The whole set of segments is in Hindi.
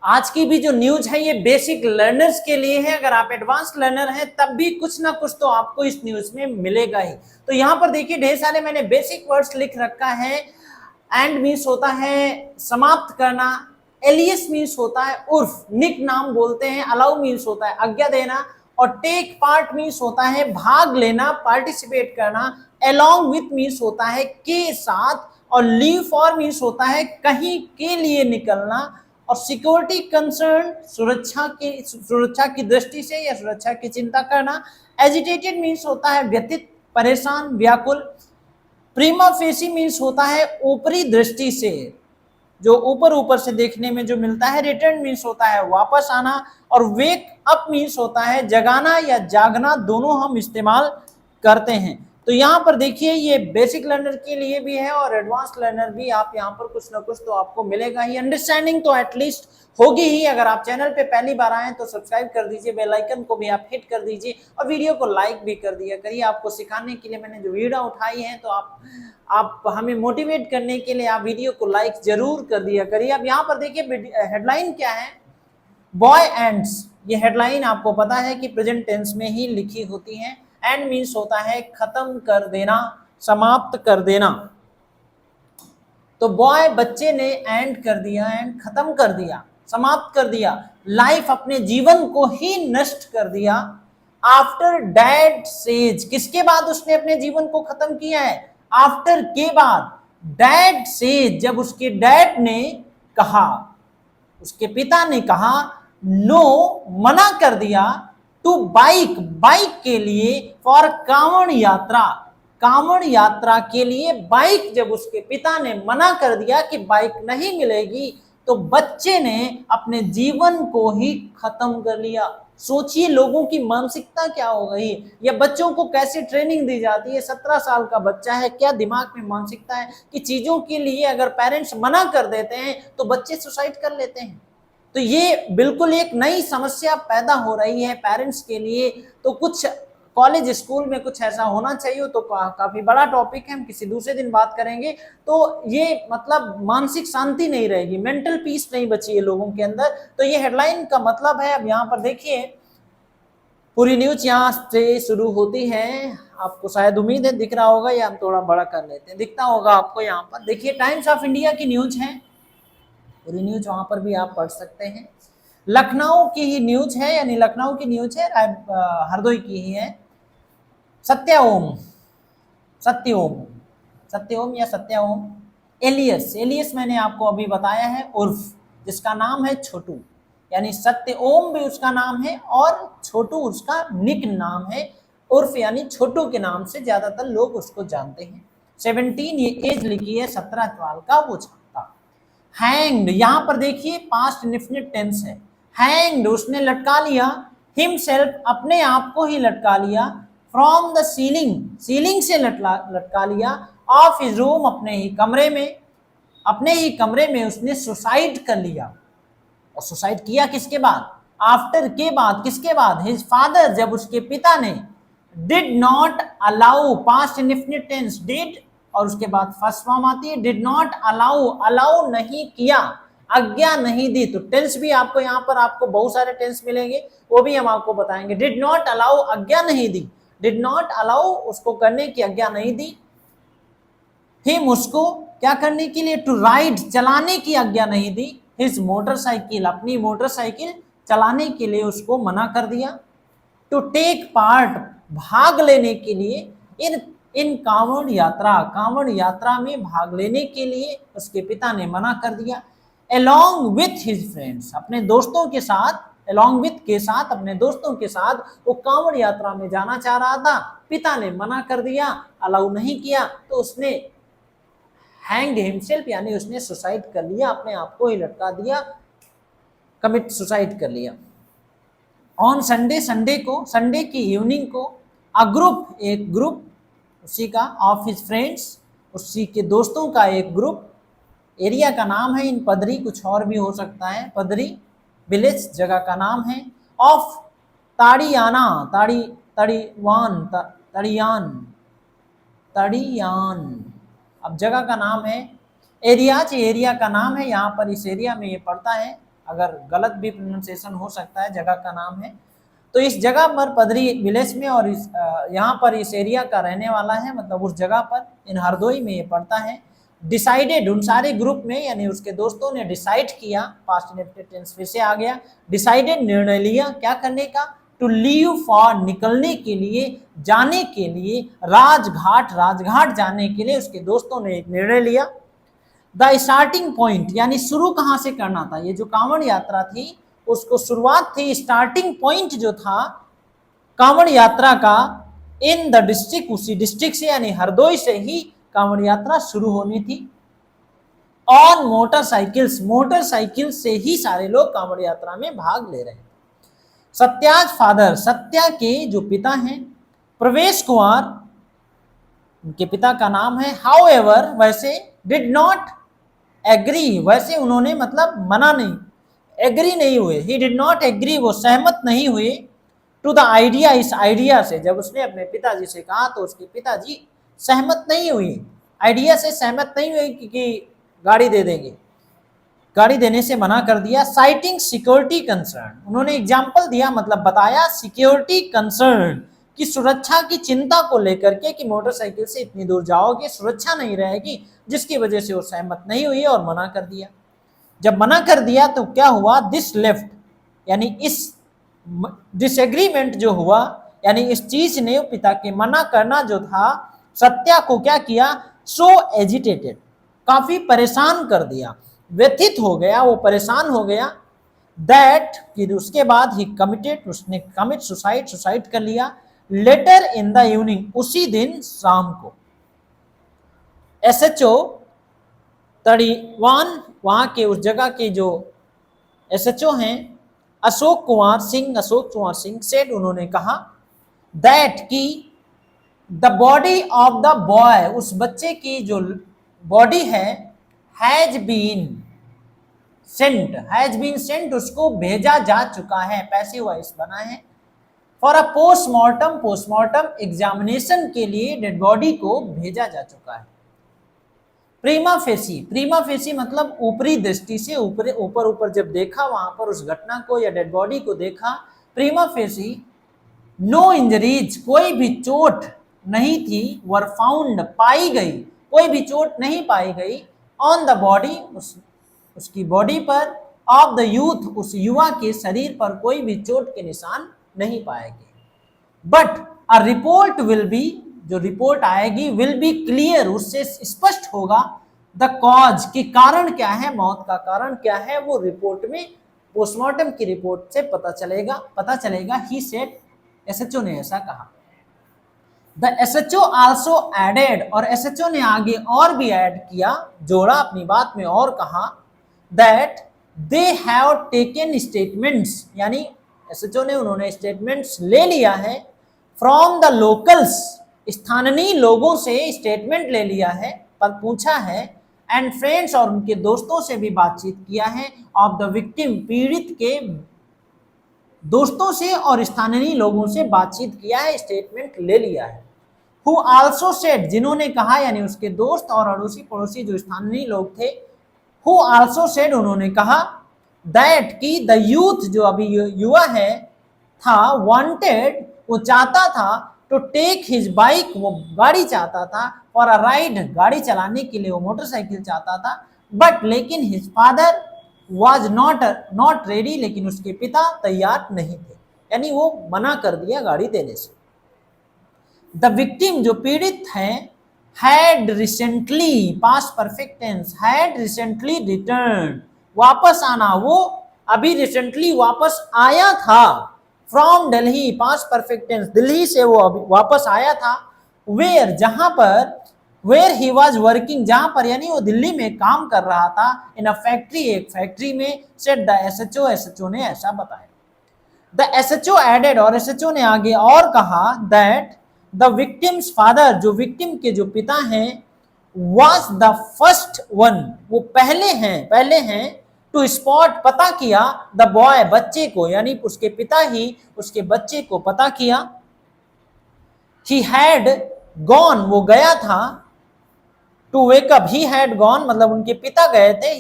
आज की भी जो न्यूज है ये बेसिक लर्नर्स के लिए है। अगर आप एडवांस लर्नर हैं तब भी कुछ ना कुछ तो आपको इस न्यूज में मिलेगा ही। तो यहाँ पर देखिए ढेर सारे मैंने बेसिक वर्ड्स लिख रखा है। एंड मीन्स होता है समाप्त करना, एलियस मीन्स होता है उर्फ निक नाम बोलते हैं, अलाउ मीन्स होता है आज्ञा देना, और टेक पार्ट मीन्स होता है भाग लेना, पार्टिसिपेट करना, अलोंग विथ मीन्स होता है के साथ, और लीव फॉर मीन्स होता है कहीं के लिए निकलना, और सिक्योरिटी कंसर्न सुरक्षा की दृष्टि से या सुरक्षा की चिंता करना। एजिटेटेड मीन्स होता है व्यथित, परेशान, व्याकुल। प्रीमा फेसी मीन्स होता है ऊपरी दृष्टि से, जो ऊपर ऊपर से देखने में जो मिलता है। रिटर्न मीन्स होता है वापस आना, और वेक अप मीन्स होता है जगाना या जागना, दोनों हम इस्तेमाल करते हैं। तो यहाँ पर देखिए ये बेसिक लर्नर के लिए भी है और एडवांस लर्नर भी, आप यहाँ पर कुछ ना कुछ तो आपको मिलेगा ही। अंडरस्टैंडिंग तो एटलीस्ट होगी ही। अगर आप चैनल पे पहली बार आए तो सब्सक्राइब कर दीजिए, बेल आइकन को भी आप हिट कर दीजिए और वीडियो को लाइक भी कर दिया करिए। आपको सिखाने के लिए मैंने जो वीडियो उठाई है तो आप हमें मोटिवेट करने के लिए आप वीडियो को लाइक जरूर कर दिया करिए। अब यहाँ पर देखिए हेडलाइन क्या है, बॉय एंड्स। ये हेडलाइन आपको पता है कि प्रेजेंट टेंस में ही लिखी होती है। एंड मीन्स होता है खत्म कर देना, समाप्त कर देना। तो बॉय बच्चे ने एंड कर दिया, एंड खत्म कर दिया, समाप्त कर दिया, लाइफ अपने जीवन को ही नष्ट कर दिया। आफ्टर डैड सेज, किसके बाद उसने अपने जीवन को खत्म किया है? आफ्टर के बाद। डैड सेज, जब उसके डैड ने कहा, उसके पिता ने कहा, नो मना कर दिया, टू बाइक, बाइक के लिए, फॉर कांवड़ यात्रा, कांवड़ यात्रा के लिए बाइक जब उसके पिता ने मना कर दिया कि बाइक नहीं मिलेगी, तो बच्चे ने अपने जीवन को ही खत्म कर लिया। सोचिए लोगों की मानसिकता क्या हो गई, या बच्चों को कैसे ट्रेनिंग दी जाती है। 17 साल का बच्चा है, क्या दिमाग में मानसिकता है कि चीजों के लिए अगर पेरेंट्स मना कर देते हैं तो बच्चे सुसाइड कर लेते हैं। तो ये बिल्कुल एक नई समस्या पैदा हो रही है पेरेंट्स के लिए। तो कुछ कॉलेज स्कूल में कुछ ऐसा होना चाहिए। तो काफी बड़ा टॉपिक है, हम किसी दूसरे दिन बात करेंगे। तो ये मतलब मानसिक शांति नहीं रहेगी, मेंटल पीस नहीं बची है लोगों के अंदर। तो ये हेडलाइन का मतलब है। अब यहाँ पर देखिए पूरी न्यूज यहाँ से शुरू होती है, आपको शायद उम्मीद है दिख रहा होगा, या हम थोड़ा बड़ा कर लेते हैं, दिखता होगा आपको। यहाँ पर देखिए टाइम्स ऑफ इंडिया की न्यूज है, पूरी न्यूज वहां पर भी आप पढ़ सकते हैं। लखनऊ की ही न्यूज है, यानी लखनऊ की न्यूज है, हरदोई की ही है। सत्याओम, सत्योम, सत्योम या सत्याओम, एलियस, एलियस मैंने आपको अभी बताया है, उर्फ जिसका नाम है छोटू, यानी सत्योम भी उसका नाम है और छोटू उसका निक नाम है। उर्फ यानी छोटू के नाम से ज्यादातर लोग उसको जानते हैं। 17 ये एज लिखी है, 17 साल का वो था। हैंग्ड, यहां पर देखिए पास्ट इंडेफिनिट टेंस है। हैंग्ड, उसने लटका लिया। हिमसेल्फ, अपने आप को ही लटका लिया। फ्रॉम द सीलिंग, सीलिंग से लटका लिया। ऑफ हिज रूम, अपने ही कमरे में, अपने ही कमरे में उसने सुसाइड कर लिया। और सुसाइड किया किसके बाद? आफ्टर के बाद, किसके बाद? हिज फादर, जब उसके पिता ने did not allow, past indefinite tense did, और उसके बाद फर्स्ट फॉर्म आती है डिड नॉट अलाउ, अलाउ नहीं किया, आज्ञा नहीं दी। तो टेंस भी आपको यहाँ पर आपको बहुत सारे टेंस मिलेंगे, वो भी हम आपको बताएंगे। डिड नॉट अलाउ, आज्ञा नहीं दी, डिड नॉट अलाउ उसको करने की आज्ञा नहीं दी। हिम, उसको क्या करने के लिए? टू राइड, चलाने की आज्ञा नहीं दी। हिज मोटरसाइकिल, अपनी मोटरसाइकिल चलाने के लिए उसको मना कर दिया। टू टेक पार्ट, भाग लेने के लिए, इन कांवड़ यात्रा, कांवड़ यात्रा में भाग लेने के लिए उसके पिता ने मना कर दिया। अलोंग विथ हिज फ्रेंड्स, अपने दोस्तों के साथ, अलोंग विथ के साथ, अपने दोस्तों के साथ वो कांवड़ यात्रा में जाना चाह रहा था, पिता ने मना कर दिया, अलाउ नहीं किया, तो उसने हैंग्ड हिमसेल्फ, यानी उसने सुसाइड कर लिया, अपने आप को ही लटका दिया, कमिट सुसाइड कर लिया। ऑन संडे, संडे को, संडे की इवनिंग को, अ ग्रुप, एक ग्रुप उसी का, ऑफ हिज फ्रेंड्स, उसी के दोस्तों का एक ग्रुप। एरिया का नाम है इन पदरी, कुछ और भी हो सकता है, पदरी विलेज जगह का नाम है। ऑफ ताड़ियाना, तड़ीवान, तड़ियान, तड़ियान, अब जगह का नाम है। एरियाज, एरिया का नाम है, यहाँ पर इस एरिया में ये पड़ता है। अगर गलत भी प्रोनाउंसिएशन हो सकता है, जगह का नाम है। तो इस जगह पर पदरी विलेज में और इस यहाँ पर इस एरिया का रहने वाला है, मतलब उस जगह पर इन हरदोई में ये पड़ता है। डिसाइडेड, उन सारे ग्रुप में यानी उसके दोस्तों ने डिसाइड किया, पास्ट इंडेफिनिट टेंस फिर से आ गया, डिसाइडेड निर्णय लिया क्या करने का, टू लीव फॉर निकलने के लिए, जाने के लिए, राजघाट जाने के लिए उसके दोस्तों ने एक निर्णय लिया। द स्टार्टिंग पॉइंट यानी शुरू कहाँ से करना था, ये जो कांवड़ यात्रा थी उसको शुरुआत थी, स्टार्टिंग पॉइंट जो था कांवड़ यात्रा का इन द डिस्ट्रिक्ट, उसी डिस्ट्रिक्ट से यानी हरदोई से ही कांवड़ यात्रा शुरू होनी थी। ऑन मोटरसाइकिल्स, मोटरसाइकिल से ही सारे लोग कांवड़ यात्रा में भाग ले रहे हैं। सत्याज फादर, सत्या के जो पिता हैं, प्रवेश कुमार उनके पिता का नाम है। हाउएवर, वैसे, डिड नॉट एग्री, वैसे उन्होंने मतलब मना नहीं, एग्री नहीं हुए, ही डिड नॉट एग्री, वो सहमत नहीं हुए, टू द आइडिया, इस आइडिया से। जब उसने अपने पिताजी से कहा तो उसके पिताजी सहमत नहीं हुए, आइडिया से सहमत नहीं हुए कि गाड़ी दे देंगे, गाड़ी देने से मना कर दिया। साइटिंग सिक्योरिटी कंसर्न, उन्होंने एग्जाम्पल दिया, मतलब बताया सिक्योरिटी कंसर्न की सुरक्षा की चिंता को लेकर के कि मोटरसाइकिल से इतनी दूर जाओगे, सुरक्षा नहीं रहेगी, जिसकी वजह से वो सहमत नहीं हुई और मना कर दिया। जब मना कर दिया तो क्या हुआ, दिस लेफ्ट, यानी इस डिसएग्रीमेंट जो हुआ, यानी इस चीज ने पिता के मना करना जो था सत्या को क्या किया, सो एजिटेटेड, काफी परेशान कर दिया, व्यथित हो गया, वो परेशान हो गया। दैट, फिर उसके बाद ही कमिटेड, उसने कमिट सुसाइड कर लिया। लेटर इन द इवनिंग, उसी दिन शाम को। SHO 31 वहां के उस जगह के जो SHO हैं अशोक कुमार सिंह सेड, उन्होंने कहा दैट की the body of the boy, उस बच्चे की जो बॉडी है, हैज बीन सेंट, उसको भेजा जा चुका है, पैसिव वॉइस बना है। फॉर अ पोस्टमार्टम एग्जामिनेशन के लिए डेड बॉडी को भेजा जा चुका है। प्रीमा फेसी मतलब ऊपरी दृष्टि से, ऊपर जब देखा वहां पर उस घटना को या डेड बॉडी को देखा, प्रीमा फेसी नो इंजरीज, कोई भी चोट नहीं थी, वर फाउंड, पाई गई, कोई भी चोट नहीं पाई गई, ऑन द बॉडी, उसकी बॉडी पर, ऑफ द यूथ, उस युवा के शरीर पर कोई भी चोट के निशान नहीं पाए गए। But a report will be, जो रिपोर्ट आएगी, विल बी क्लियर, उससे स्पष्ट होगा, द कॉज, की कारण क्या है, मौत का कारण क्या है, वो रिपोर्ट में, पोस्टमार्टम की रिपोर्ट से पता चलेगा। ही सेड, SHO ने ऐसा कहा। द SHO आल्सो एडेड, और SHO ने आगे और भी ऐड किया, जोड़ा अपनी बात में और कहा, that they have taken statements, यानी SHO ने, उन्होंने स्टेटमेंट्स ले लिया है, फ्रॉम द लोकल्स, स्थानीय लोगों से स्टेटमेंट ले लिया है, पर पूछा है, एंड फ्रेंड्स, और उनके दोस्तों से भी बातचीत किया है, ऑफ द विक्टिम, पीड़ित के दोस्तों से और स्थानीय लोगों से बातचीत किया है, स्टेटमेंट ले लिया है। हु आल्सो सेड, जिन्होंने कहा, यानी उसके दोस्त और अड़ोसी पड़ोसी जो स्थानीय लोग थे, हु आल्सो सेड, उन्होंने कहा, दैट की द यूथ, जो अभी युवा है था, वांटेड, वो चाहता था, टू टेक हिज बाइक, वो गाड़ी चाहता था, फॉर अ राइड, गाड़ी चलाने के लिए वो मोटरसाइकिल चाहता था, बट लेकिन his father was not ready, लेकिन उसके पिता तैयार नहीं थे, यानी वो मना कर दिया गाड़ी देने से। द विक्टिम, जो पीड़ित हैं, had recently, past perfect tense, had recently return, वापस आना, वो अभी रिसेंटली वापस आया था, from Delhi, past perfect tense, Delhi से वो अभी वापस आया था, वेयर, जहां पर, वेयर ही वॉज वर्किंग, जहां पर, यानी वो दिल्ली में काम कर रहा था, इन अ फैक्ट्री, एक फैक्ट्री में, सेड द SHO ने ऐसा बताया। द SHO एडेड, और SHO ने आगे और कहा, दैट द विक्टिम्स फादर, जो विक्टिम के जो पिता हैं, वॉज द फर्स्ट वन, वो पहले हैं, टू स्पॉट, पता किया, द बॉय, बच्चे को, यानी उसके पिता ही उसके बच्चे को पता किया। ही हैड गॉन, वो गया था, to wake up, he had gone, मतलब उनके पिता गए थे,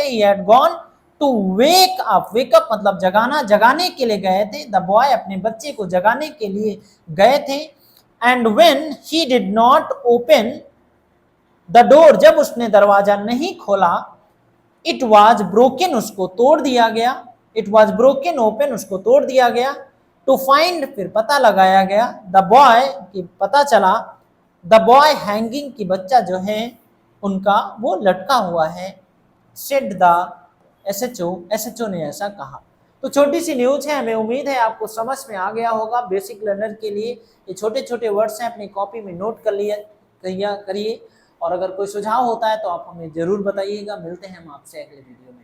he had gone to wake up मतलब जगाना, जगाने के लिए गए थे। द बॉय अपने बच्चे को जगाने के लिए गए थे। And when he did not open the door, जब उसने दरवाजा नहीं खोला, इट वॉज ब्रोकन, उसको तोड़ दिया गया। इट वॉज ब्रोकन ओपन, उसको तोड़ दिया गया। टू फाइंड, फिर पता लगाया गया। द बॉय की पता चला, द बॉय हैंगिंग की बच्चा जो है उनका वो लटका हुआ है। सेड द एसएचओ ने ऐसा कहा। तो छोटी सी न्यूज है, हमें उम्मीद है आपको समझ में आ गया होगा। बेसिक लर्नर के लिए ये छोटे छोटे वर्ड्स हैं, अपनी कॉपी में नोट कर लिया करिए। और अगर कोई सुझाव होता है तो आप हमें जरूर बताइएगा। मिलते हैं हम आपसे अगले वीडियो में।